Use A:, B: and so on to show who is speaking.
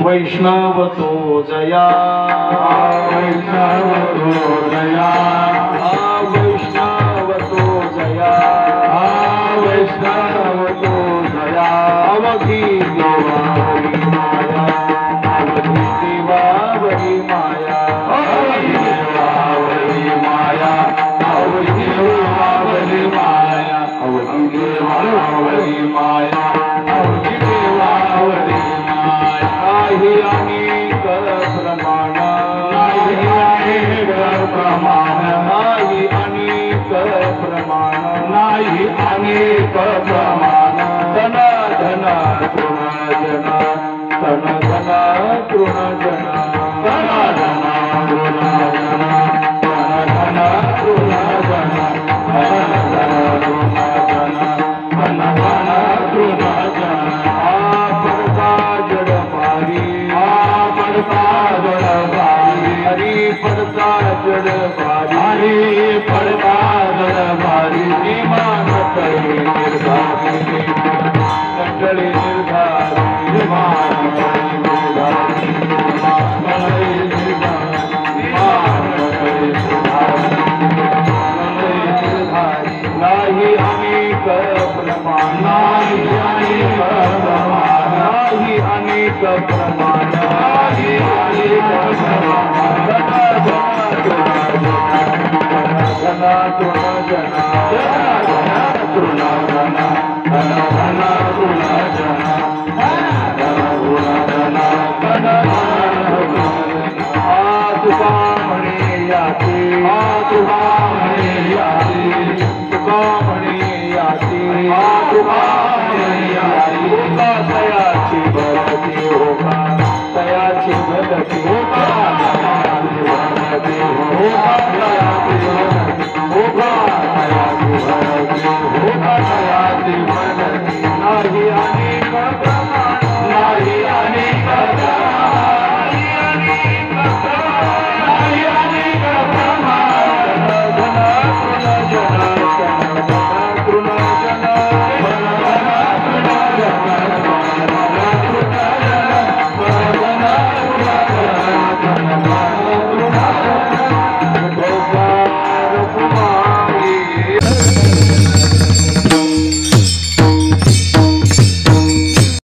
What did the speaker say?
A: वैष्णव तो जया वैष्णव तो जया वैष्णव तो जया वैष्णव तो जया अवघी देवावरी माया अवघी देवावरी माया अवघी देवावरी माया अवघी देवावरी माया अवघी देवावरी माया अवघी देवावरी नाही अनेक प्रमाण नाही अनेक प्रमाण नाही अनेक प्रमाण नाही अनेक प्रमाण धन धन तृण जन धन धन तृण जन धन धन तृण जन धन धन तृण जन धन धन तृण जन धन धन तृण जन हरी पड़ता जड़ भारी हरी पड़ता जड़ भारी ईमान करे निर्धारी कंडली निर्धारी ईमान करे निर्धारी ईमान करे निर्धारी नाही अनेक प्रमाण नाही अनेक प्रमाण नाही अनेक प्रमाण नाही अनेक प्रमाण धना तृण जना धना तृण जना धना धना तृण जना धना तृण जना धना तुका म्हणे याती तुका म्हणे याती तुका म्हणे याती तुका म्हणे याती होका तयाची भरती होका तयाची भरती होका होका तयाची भरती होका तयाची भरती होका